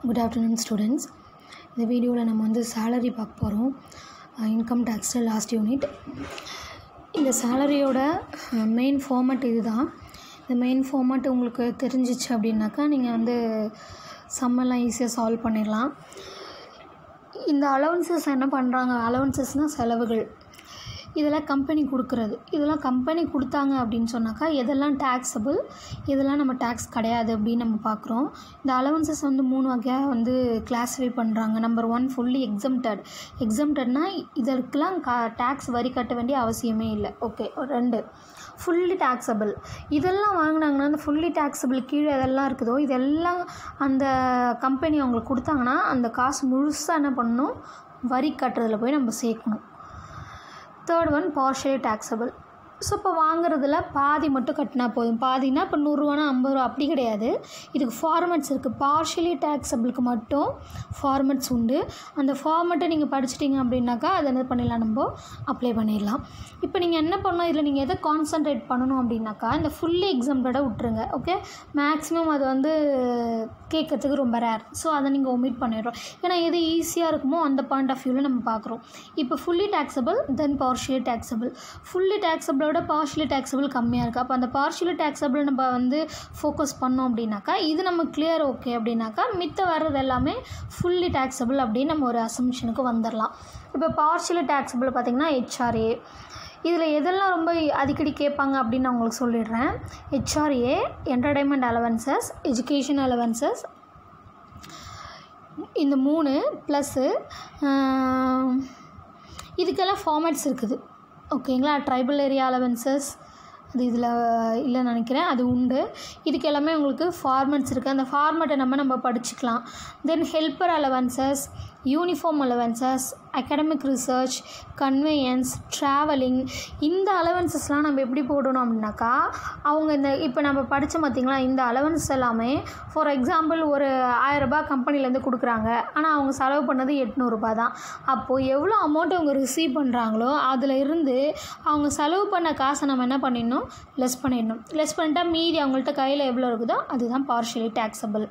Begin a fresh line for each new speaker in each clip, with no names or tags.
Good afternoon students. இந்த வீடியோவில் நம்ம வந்து salary பார்க்க போகிறோம். இன்கம் டேக்ஸில் லாஸ்ட் யூனிட். இந்த சேலரியோட மெயின் ஃபார்மட் இது தான். இந்த மெயின் ஃபார்மட் உங்களுக்கு தெரிஞ்சிச்சு அப்படின்னாக்கா நீங்கள் வந்து சம்மெல்லாம் ஈஸியாக சால்வ் பண்ணிடலாம். இந்த அலவன்சஸ் என்ன பண்ணுறாங்க, அலவன்சஸ்னால் செலவுகள், இதெல்லாம் கம்பெனி கொடுக்குறது. இதெல்லாம் கம்பெனி கொடுத்தாங்க அப்படின்னு சொன்னாக்கா எதெல்லாம் டேக்ஸபிள், இதெல்லாம் நம்ம டேக்ஸ் கிடையாது அப்படின்னு நம்ம பார்க்குறோம். இந்த அலவன்சஸ் வந்து 3 வகையாக வந்து கிளாஸிஃபை பண்ணுறாங்க. Number 1 fully exempted. எக்ஸம்டட்னால் இதற்கெல்லாம் டேக்ஸ் வரி கட்ட வேண்டிய அவசியமே இல்லை. ஓகே. 2 fully taxable. இதெல்லாம் வாங்கினாங்கன்னா அந்த ஃபுல்லி டேக்ஸபிள் கீழே எதெல்லாம் இருக்குதோ இதெல்லாம் அந்த கம்பெனி அவங்களுக்கு கொடுத்தாங்கன்னா அந்த காசு முழுசாக என்ன பண்ணணும், வரி கட்டுறதுல போய் நம்ம சேர்க்கணும். 3rd one partially taxable. So இப்போ வாங்குறதுல பாதி மட்டும் கட்டினா போதும். பாதினா இப்போ 100 ரூபானா 50 ரூபா அப்படி கிடையாது. இதுக்கு ஃபார்மெட்ஸ் இருக்குது. பார்ஷியலி டேக்ஸபிளுக்கு மட்டும் ஃபார்மெட்ஸ் உண்டு. அந்த ஃபார்மெட்டை நீங்கள் படிச்சிட்டிங்க அப்படின்னாக்கா அதை என்ன பண்ணிடலாம், நம்ம அப்ளை பண்ணிடலாம். இப்போ நீங்கள் என்ன பண்ணணும், இதில் நீங்கள் எதை கான்சன்ட்ரேட் பண்ணணும் அப்படின்னாக்கா இந்த ஃபுல்லி எக்ஸாம்டடாக விட்டுருங்க. ஓகே. மேக்ஸிமம் அது வந்து கேட்கறதுக்கு ரொம்ப ரேர். ஸோ அதை நீங்கள் ஒமிட் பண்ணிடுறோம். ஏன்னா எது ஈஸியாக இருக்குமோ அந்த பாயிண்ட் ஆஃப் வியூவில் நம்ம பார்க்குறோம். இப்போ fully taxable then partially taxable. Fully டேக்ஸபிளோட பார்ஷியலி டேக்ஸபிள் கம்மியாக இருக்குது. அப்போ அந்த பார்ஷியலி டேக்ஸபிள் நம்ம வந்து ஃபோக்கஸ் பண்ணோம் அப்படின்னாக்கா இது நம்ம கிளியர் ஓகே அப்படின்னாக்கா மித்த வர்றது எல்லாமே ஃபுல்லி டேக்ஸபிள் அப்படின்னு நம்ம ஒரு அசம்ஷனுக்கு வந்துடலாம். இப்போ பார்ஷியலி டேக்ஸபிள் பார்த்திங்கன்னா HRA. இதில் எதெல்லாம் ரொம்ப அடிக்கடி கேட்பாங்க அப்படின்னு நான் உங்களுக்கு சொல்லிடுறேன். HRA, entertainment allowances, education allowances, இந்த 3 ப்ளஸ்ஸு இதுக்கெல்லாம் ஃபார்மேட்ஸ் இருக்குது. ஓகேங்களா. ட்ரைபல் ஏரியா அலவன்சஸ் அது இதில் இல்லைன்னு நினைக்கிறேன், அது உண்டு. இதுக்கு எல்லாமே உங்களுக்கு ஃபார்மெட்ஸ் இருக்குது. அந்த ஃபார்மெட்டை நம்ம படிச்சுக்கலாம். Then helper allowances, uniform allowances, academic research, conveyance, travelling, இந்த அலவன்சஸ்லாம் நம்ம எப்படி போடணும் அப்படின்னாக்கா அவங்க இந்த இப்போ நம்ம படித்தோம் பார்த்திங்களா, இந்த அலவன்ஸ் எல்லாமே ஃபார் எக்ஸாம்பிள் ஒரு 1000 ரூபாய் கம்பெனிலேருந்து கொடுக்குறாங்க. ஆனால் அவங்க செலவு பண்ணது 800 ரூபாய் தான். அப்போது எவ்வளோ அமௌண்ட் அவங்க ரிசீவ் பண்ணுறாங்களோ அதில் இருந்து அவங்க செலவு பண்ண காசை நம்ம என்ன பண்ணிடணும், லெஸ் பண்ணிடணும். லெஸ் பண்ணிட்டா மீதி அவங்கள்ட்ட கையில் எவ்வளோ இருக்குதோ அதுதான் பார்ஷியலி டேக்ஸபிள்.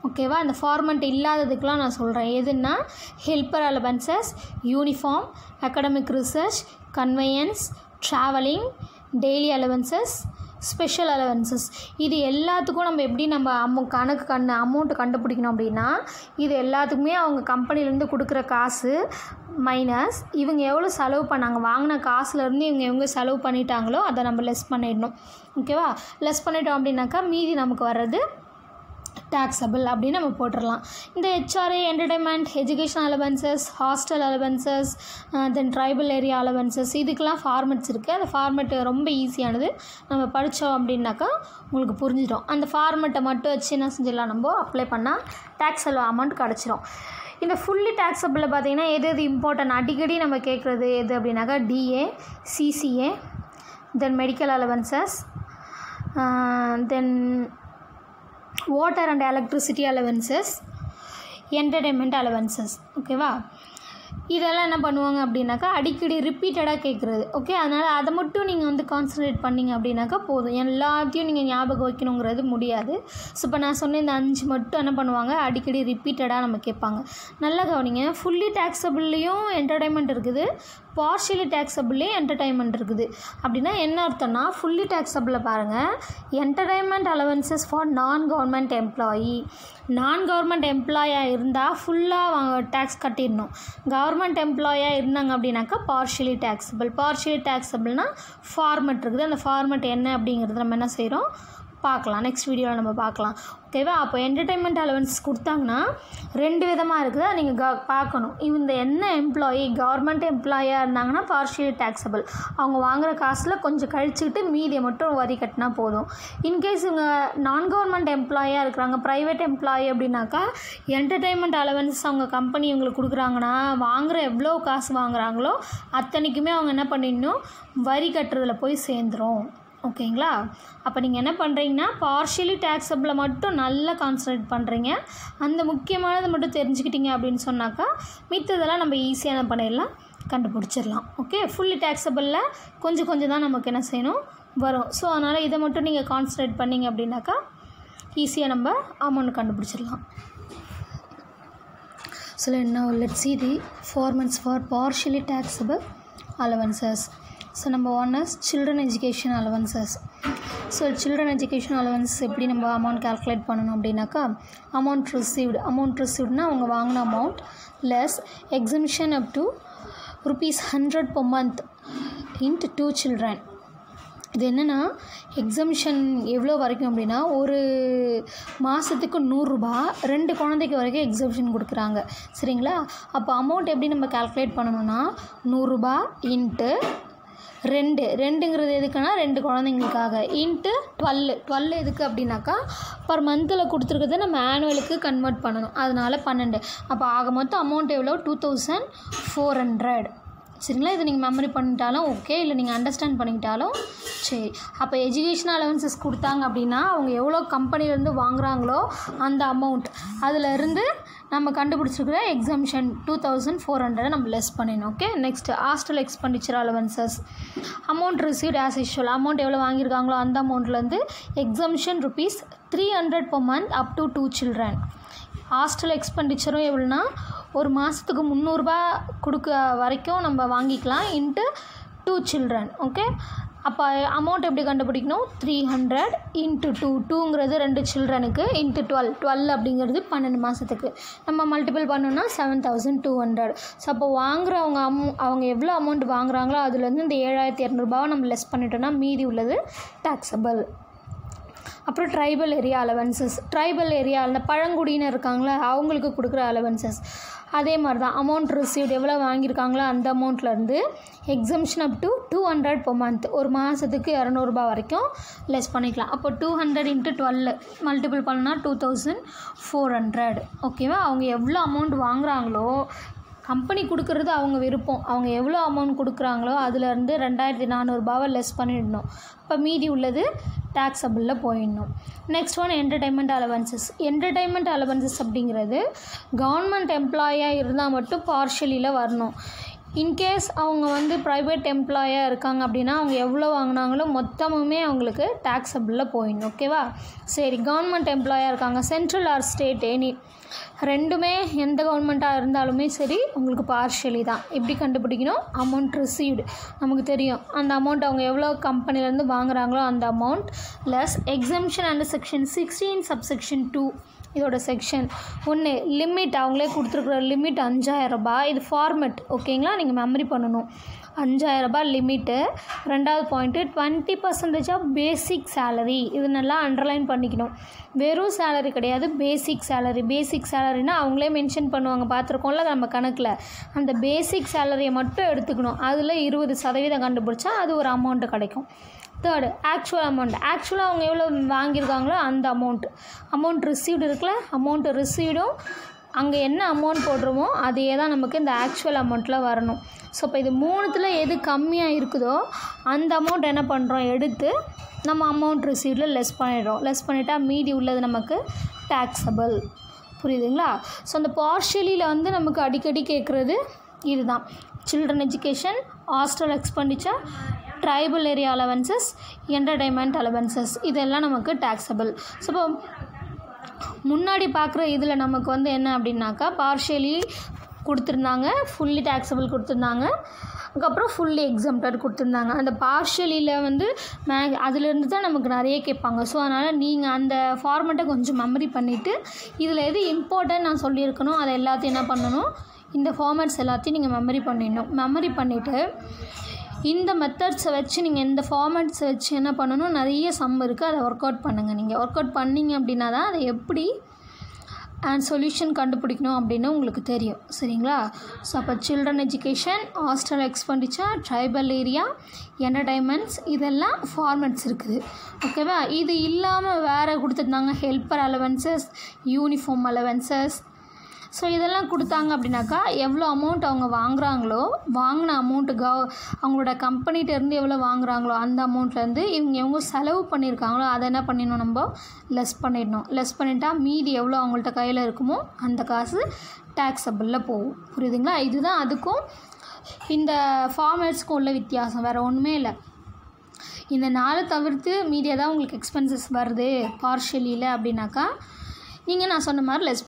ஓகேவா. அந்த ஃபார்மெட் இல்லாததுக்கெலாம் நான் சொல்கிறேன். எதுன்னா helper allowances, uniform, academic research, conveyance, travelling, daily allowances, special allowances. இது எல்லாத்துக்கும் நம்ம எப்படி நம்ம அமௌண்ட்டு கண்டுபிடிக்கணும் அப்படின்னா இது எல்லாத்துக்குமே அவங்க கம்பெனிலேருந்து கொடுக்குற காசு மைனஸ் இவங்க எவ்வளோ செலவு பண்ணாங்க, வாங்கின காசுலேருந்து இவங்க எவ்வளோ செலவு பண்ணிட்டாங்களோ அதை நம்ம லெஸ் பண்ணிடணும். ஓகேவா. லெஸ் பண்ணிட்டோம் அப்படின்னாக்கா மீதி நமக்கு வர்றது டேக்ஸபிள் அப்படின்னு நம்ம போட்டுடலாம். இந்த HRA, entertainment, education allowances, hostel allowances, then tribal area allowances, இதுக்கெல்லாம் ஃபார்மெட்ஸ் இருக்குது. அந்த ஃபார்மெட்டு ரொம்ப ஈஸியானது. நம்ம படித்தோம் அப்படின்னாக்கா உங்களுக்கு புரிஞ்சிடும். அந்த ஃபார்மெட்டை மட்டும் வச்சு என்ன செஞ்சிடலாம், நம்ம அப்ளை பண்ணால் டேக்ஸபிள் அமௌண்ட் கிடச்சிரும். இந்த ஃபுல்லி டேக்ஸபிளில் பார்த்திங்கன்னா எது இம்பார்ட்டன்ட் அடிக்கடி நம்ம கேட்குறது எது அப்படின்னாக்கா DA, CCA, then medical allowances, then water and electricity allowances, entertainment allowances. ஓகேவா. இதெல்லாம் என்ன பண்ணுவாங்க அப்படின்னாக்கா அடிக்கடி ரிப்பீட்டடாக கேட்குறது. ஓகே. அதனால் அதை மட்டும் நீங்கள் வந்து கான்சன்ட்ரேட் பண்ணிங்க அப்படின்னாக்கா போதும். எல்லாத்தையும் நீங்கள் ஞாபகம் வைக்கணுங்கிறது முடியாது. ஸோ இப்போ நான் சொன்ன இந்த 5 மட்டும் என்ன பண்ணுவாங்க, அடிக்கடி ரிப்பீட்டடாக நம்ம கேட்பாங்க. நல்லா கவனிங்க. ஃபுல்லி டேக்ஸபிள்லேயும் என்டர்டைன்மெண்ட் இருக்குது, பார்ஷியலி டேக்ஸபிள்லேயும் என்டர்டைன்மெண்ட் இருக்குது. அப்படின்னா என்ன அர்த்தம்னா ஃபுல்லி டேக்ஸபிளில் பாருங்கள், என்டர்டைன்மெண்ட் அலவன்சஸ் ஃபார் நான் கவர்மெண்ட் எம்ப்ளாயி. நான் கவர்மெண்ட் எம்ப்ளாயாக இருந்தால் ஃபுல்லாக டேக்ஸ் கட்டிடணும். கவர்மெண்ட் எம்ப்ளாயாக இருந்தாங்க அப்படின்னாக்கா பார்ஷியலி டேக்ஸபிள். பார்ஷியலி டேக்ஸபிள்னால் ஃபார்மெட் இருக்குது. அந்த ஃபார்மெட் என்ன அப்படிங்கிறது நம்ம என்ன செய்கிறோம் பார்க்கலாம். நெக்ஸ்ட் வீடியோவில் நம்ம பார்க்கலாம். ஓகேவா. அப்போ என்டர்டைன்மெண்ட் அலவன்ஸ் கொடுத்தாங்கன்னா 2 விதமாக இருக்குது. அதை நீங்கள் பார்க்கணும். இந்த என்ன எம்ப்ளாயி கவர்மெண்ட் எம்ப்ளாயாக இருந்தாங்கன்னா பார்ஷியலி டேக்ஸபிள். அவங்க வாங்குகிற காசில் கொஞ்சம் கழிச்சுக்கிட்டு மீதியை மட்டும் வரி கட்டினா போதும். இன்கேஸ் இவங்க நான் கவர்மெண்ட் எம்ப்ளாயாக இருக்கிறாங்க, ப்ரைவேட் எம்ப்ளாயி அப்படின்னாக்கா என்டர்டைன்மெண்ட் அலவன்ஸ் அவங்க கம்பெனி இவங்களுக்கு கொடுக்குறாங்கன்னா வாங்குகிற எவ்வளோ காசு வாங்குகிறாங்களோ அத்தனைக்குமே அவங்க என்ன பண்ணிடணும், வரி கட்டுறதுல போய் சேர்ந்துடும். ஓகேங்களா. அப்போ நீங்கள் என்ன பண்ணுறீங்கன்னா பார்ஷியலி டேக்ஸபிளை மட்டும் நல்லா கான்சன்ட்ரேட் பண்ணுறீங்க. அந்த முக்கியமானதை மட்டும் தெரிஞ்சுக்கிட்டீங்க அப்படின்னு சொன்னாக்கா மித்ததெல்லாம் நம்ம ஈஸியாக பண்ணிடலாம், கண்டுபிடிச்சிடலாம். ஓகே. ஃபுல்லி டேக்ஸபிளில் கொஞ்சம் தான் நமக்கு என்ன செய்யணும் வரும். ஸோ அதனால் இதை மட்டும் நீங்கள் கான்சன்ட்ரேட் பண்ணிங்க அப்படின்னாக்கா ஈஸியாக நம்ம அமௌண்ட் கண்டுபிடிச்சிடலாம். So now let's see the formats for partially taxable allowances. So number one is children education allowances. So children education allowance எப்படி நம்ம amount calculate பண்ணணும் அப்படின்னாக்கா amount receivedனா அவங்க வாங்கின amount less exemption up to ₹100 per month into 2 children. இது என்னென்னா exemption எவ்வளோ வரைக்கும் அப்படின்னா ஒரு மாதத்துக்கு ₹100 2 குழந்தைக்கு வரைக்கும் எக்ஸம்ஷன் கொடுக்குறாங்க. சரிங்களா? அப்போ அமௌண்ட் எப்படி நம்ம கால்குலேட் பண்ணணும்னா ₹100 இன்ட்டு 2ங்கிறது எதுக்குன்னா 2 குழந்தைங்களுக்காக இன்ட்டு 12 எதுக்கு அப்படின்னாக்கா பர் மந்தில் கொடுத்துருக்கிறத நம்ம ஆனுவலுக்கு கன்வெர்ட் பண்ணணும். அதனால் 12. அப்போ ஆக மொத்தம் அமௌண்ட் எவ்வளோ 2400. சரிங்களா? இது நீங்கள் மெமரி பண்ணிட்டாலும் ஓகே, இல்லை நீங்கள் அண்டர்ஸ்டாண்ட் பண்ணிக்கிட்டாலும் சரி. அப்போ எஜுகேஷன் அலவன்சஸ் கொடுத்தாங்க அப்படின்னா அவங்க எவ்வளோ கம்பெனிலேருந்து வாங்குகிறாங்களோ அந்த அமௌண்ட் அதிலேருந்து நம்ம கண்டுபிடிச்சிருக்கிற எக்ஸம்ஷன் 2400 நம்ம லெஸ் பண்ணிடணும். Okay. Next hostel expenditure allowances amount received as usual amount எவ்வளோ வாங்கியிருக்காங்களோ அந்த அமௌண்ட்லேருந்து exemption ₹300 per month up to 2 children. Hostel எக்ஸ்பெண்டிச்சரும் எவ்வளோனா ஒரு மாதத்துக்கு ₹300 கொடுக்க வரைக்கும் நம்ம வாங்கிக்கலாம் இன்ட்டு 2 children. ஓகே. அப்போ அமௌண்ட் எப்படி கண்டுபிடிக்கணும் 300 இன்ட்டு 2ங்கிறது 2 சில்ட்ரனுக்கு இன்ட்டு 12 அப்படிங்கிறது 12 மாதத்துக்கு நம்ம மல்டிபிள் பண்ணோன்னா 7200. ஸோ அப்போ வாங்குகிறவங்க அவங்க எவ்வளோ அமௌண்ட் வாங்குகிறாங்களோ அதுலேருந்து இந்த 7200 நம்ம லெஸ் பண்ணிட்டோன்னா மீதி உள்ளது டாக்ஸபிள். அப்புறம் tribal area allowances. Tribal area இந்த பழங்குடியினர் இருக்காங்களே அவங்களுக்கு கொடுக்குற அலவன்சஸ் அதே மாதிரி தான் அமௌண்ட் ரிசீவ்ட் எவ்வளோ வாங்கியிருக்காங்களோ அந்த அமௌண்ட்லேருந்து exemption up to 200 per month ஒரு மாதத்துக்கு ₹200 வரைக்கும் லெஸ் பண்ணிக்கலாம். அப்போ 200 இன்ட்டு 12 மல்டிபிள் பண்ணால் 2400. ஓகேவா? அவங்க எவ்வளோ அமௌண்ட் வாங்குகிறாங்களோ கம்பெனி கொடுக்குறது அவங்க விருப்பம், அவங்க எவ்வளோ அமௌண்ட் கொடுக்குறாங்களோ அதுலேருந்து 2400 லெஸ் பண்ணிடணும். இப்போ மீதி உள்ளது டாக்ஸபிளில் போயிடணும். Next one entertainment allowances. Entertainment allowances அப்படிங்கிறது கவர்மெண்ட் எம்ப்ளாயாக இருந்தால் மட்டும் பார்ஷியலியில் வரணும். இன்கேஸ் அவங்க ப்ரைவேட் எம்ப்ளாயாக இருக்காங்க அப்படின்னா அவங்க எவ்வளோ வாங்கினாங்களோ மொத்தமுமே அவங்களுக்கு டாக்ஸபிளில் போயிடணும். ஓகேவா? சரி. கவர்மெண்ட் எம்ப்ளாயாக இருக்காங்க, சென்ட்ரல் ஆர் ஸ்டேட் எனி ரெண்டுமே எந்த கவர்மெண்ட்டாக இருந்தாலுமே சரி உங்களுக்கு பார்ஷியலி தான். எப்படி கண்டுபிடிக்கணும் அமௌண்ட் ரிசீவ்டு நமக்கு தெரியும், அந்த அமௌண்ட் அவங்க எவ்வளோ கம்பெனிலேருந்து வாங்குகிறாங்களோ அந்த amount less exemption under section 16 subsection 2 இதோட செக்ஷன் 1 லிமிட் அவங்களே கொடுத்துருக்குற லிமிட் ₹5000. இது ஃபார்மெட் ஓகேங்களா? நீங்கள் மெமரி பண்ணணும். ₹5000 லிமிட்டு. 2வது பாயிண்ட்டு 20% ஆஃப் பேசிக் சேலரி. இது நல்லா அண்டர்லைன் பண்ணிக்கணும். வெறும் சேலரி கிடையாது, பேசிக் சேலரி. பேசிக் சேலரினா அவங்களே மென்ஷன் பண்ணுவாங்க, பார்த்துருக்கோம்ல நம்ம கணக்கில். அந்த பேசிக் சேலரியை மட்டும் எடுத்துக்கணும். அதில் 20% கண்டுபிடிச்சா அது ஒரு அமௌண்ட்டு கிடைக்கும். Third actual amount. ஆக்சுவலாக அவங்க எவ்வளோ வாங்கியிருக்காங்களோ அந்த அமௌண்ட் ரிசீவ்டு இருக்குல்ல, அமௌண்ட் ரிசீவ்டும் அங்கே என்ன அமௌண்ட் போடுறோமோ அதே தான் நமக்கு இந்த ஆக்சுவல் அமௌண்ட்டில் வரணும். ஸோ இப்போ இது 3த்தில் எது கம்மியாக இருக்குதோ அந்த அமௌண்ட் என்ன பண்ணுறோம் எடுத்து நம்ம அமௌண்ட் ரிசீவ்டில் லெஸ் பண்ணிடுறோம். லெஸ் பண்ணிட்டா மீதி உள்ளது நமக்கு டாக்ஸபிள். புரியுதுங்களா? ஸோ அந்த பார்ஷியலியில் நமக்கு அடிக்கடி கேட்குறது இதுதான். Children education, hostel expenditure, tribal area allowances, entertainment allowances இதெல்லாம் நமக்கு டாக்ஸபிள். ஸோ இப்போ முன்னாடி பார்க்குற இதில் நமக்கு என்ன அப்படின்னாக்கா பார்ஷியலி கொடுத்துருந்தாங்க, ஃபுல்லி டாக்ஸபிள் கொடுத்துருந்தாங்க, அதுக்கப்புறம் ஃபுல்லி எக்ஸம்ப்டட் கொடுத்துருந்தாங்க. அந்த பார்ஷியலியில் அதிலேருந்து தான் நமக்கு நிறைய கேட்பாங்க. ஸோ அதனால் நீங்கள் அந்த ஃபார்மெட்டை கொஞ்சம் மெமரி பண்ணிவிட்டு இதில் எது இம்பார்ட்டன்ட் நான் சொல்லியிருக்கணும் அதை எல்லாத்தையும் என்ன பண்ணணும், இந்த ஃபார்மேட்ஸ் எல்லாத்தையும் நீங்கள் மெமரி பண்ணிடணும். மெமரி பண்ணிவிட்டு இந்த மெத்தட்ஸை வச்சு நீங்கள் இந்த ஃபார்மேட்ஸை வச்சு என்ன பண்ணணும், நிறைய சம் இருக்குது, அதை ஒர்க் அவுட் பண்ணுங்கள். நீங்கள் ஒர்க் அவுட் பண்ணிங்க அப்படின்னா தான் அதை எப்படி சொல்யூஷன் கண்டுபிடிக்கணும் அப்படின்னு உங்களுக்கு தெரியும். சரிங்களா? ஸோ அப்போ children education, hostel expenditure, tribal area, entertainments இதெல்லாம் ஃபார்மேட்ஸ் இருக்குது. ஓகேவா? இது இல்லாமல் வேறு கொடுத்துருந்தாங்க helper allowances, uniform allowances. So இதெல்லாம் கொடுத்தாங்க அப்படின்னாக்கா எவ்வளோ அமௌண்ட் அவங்க வாங்குகிறாங்களோ வாங்கின அமௌண்ட்டு அவங்களோட கம்பெனிகிட்டேருந்து எவ்வளோ வாங்குகிறாங்களோ அந்த அமௌண்ட்லேருந்து எவ்வளோ செலவு பண்ணியிருக்காங்களோ அதை என்ன பண்ணிடணும், நம்ம லெஸ் பண்ணிடணும். லெஸ் பண்ணிட்டா மீதி எவ்வளோ அவங்கள்ட்ட கையில் இருக்குமோ அந்த காசு டாக்ஸபிளில் போகும். புரியுதுங்களா? இதுதான் அதுக்கும் இந்த ஃபார்மேட்ஸ்க்கும் உள்ள வித்தியாசம், வேறு ஒன்றுமே இல்லை. இந்த 4 தவிர்த்து மீதியாக தான் உங்களுக்கு எக்ஸ்பென்சஸ் வருது பார்ஷியலியில் அப்படின்னாக்கா நீங்கள் நான் சொன்ன மாதிரி லெஸ்